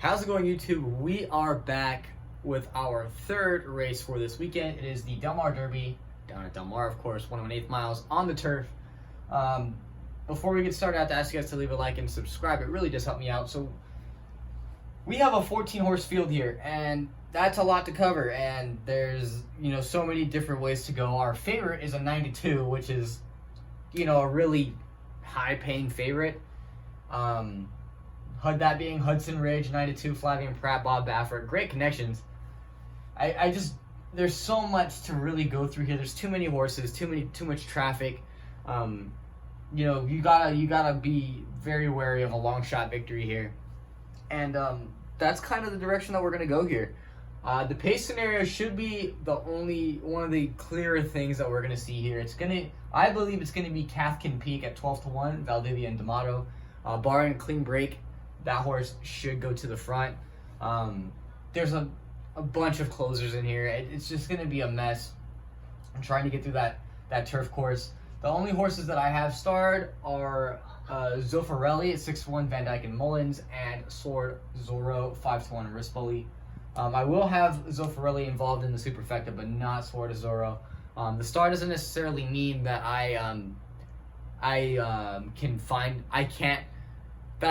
How's it going, YouTube? We are back with our third race for this weekend. It is the Del Mar Derby, down at Del Mar, of course, 1/8 miles on the turf. Before we get started, I have to ask you guys to leave a like and subscribe. It really does help me out. So we have a 14-horse field here, and that's a lot to cover, and there's, so many different ways to go. Our favorite is a 92, which is, a really high-paying favorite. That being Hudson Ridge, 92, Flavien Prat, Bob Baffert. Great connections. There's so much to really go through here. There's too many horses, too much traffic. You gotta be very wary of a long shot victory here. And that's kind of the direction that we're gonna go here. The pace scenario should be the only one of the clearer things that we're gonna see here. I believe it's gonna be Cathkin Peak at 12-1, Valdivia and D'Amato. Barring a clean break, that horse should go to the front. There's a bunch of closers in here. It's just going to be a mess. I'm trying to get through that turf course. The only horses that I have starred are Zoffarelli at 6-1, Van Dyke and Mullins, and Sword Zorro 5-1, Rispoli. I will have Zoffarelli involved in the Superfecta, but not Sword Zorro. The star doesn't necessarily mean that I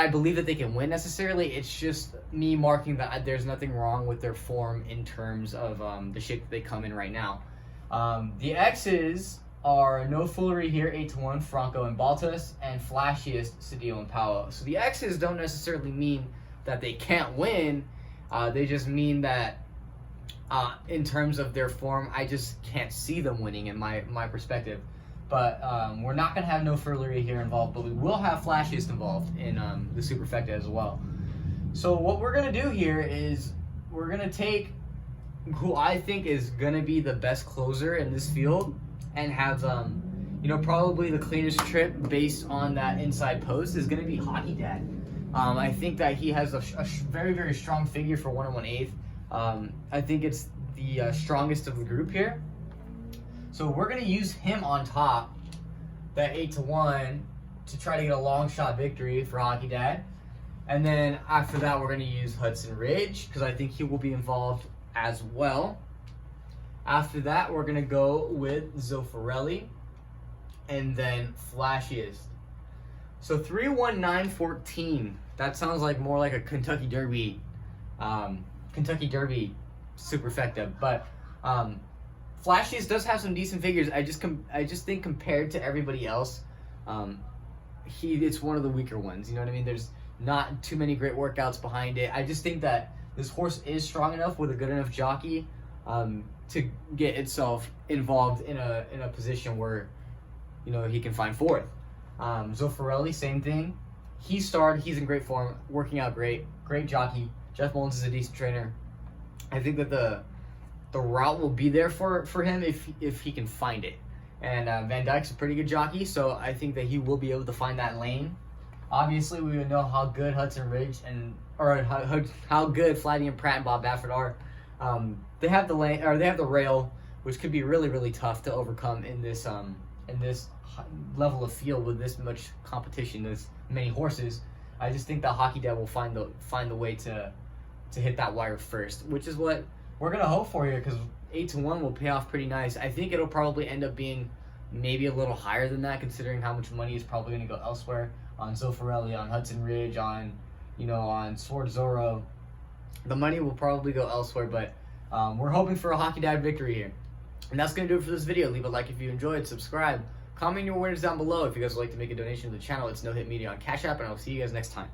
believe that they can win necessarily. It's just me marking that there's nothing wrong with their form in terms of the shape that they come in right now. The X's are No Foolery here, 8-1, Franco and Baltas, and Flashiest, Cedillo and Powell. So the X's don't necessarily mean that they can't win. They just mean that in terms of their form, I just can't see them winning in my perspective. But we're not going to have No Foolery here involved, but we will have Flashiest involved in the Superfecta as well. So what we're going to do here is we're going to take who I think is going to be the best closer in this field and have, probably the cleanest trip based on that inside post is going to be Hockey Dad. I think that he has a very, very strong figure for 1 1/8. I think it's the strongest of the group here. So we're going to use him on top, that 8-1, to try to get a long shot victory for Hockey Dad. And then after that, we're going to use Hudson Ridge, because I think he will be involved as well. After that, we're going to go with Zoffarelli, and then Flashiest. So 3-1-9-14. That sounds like more like a Kentucky Derby Superfecta, but Flashiest does have some decent figures. I just think compared to everybody else, it's one of the weaker ones. You know what I mean? There's not too many great workouts behind it. I just think that this horse is strong enough with a good enough jockey to get itself involved in a position where he can find fourth. Zoffarelli, same thing. He's in great form, working out great jockey. Jeff Mullins is a decent trainer. I think that the route will be there for him if he can find it. And Van Dyke's a pretty good jockey, so I think that he will be able to find that lane. Obviously, we would know how good Hudson Ridge or how good Flavien Prat and Bob Baffert are. They have the lane, or they have the rail, which could be really, really tough to overcome in this level of field with this much competition, this many horses. I just think that Hockey Dad will find the way to hit that wire first, which is what we're going to hope for here, because 8-1 will pay off pretty nice. I think it'll probably end up being maybe a little higher than that, considering how much money is probably going to go elsewhere on Zoffarelli, on Hudson Ridge, on Sword Zorro. The money will probably go elsewhere, but we're hoping for a Hockey Dad victory here. And that's going to do it for this video. Leave a like if you enjoyed, subscribe, comment your winners down below. If you guys would like to make a donation to the channel, it's No Hit Media on Cash App, and I'll see you guys next time.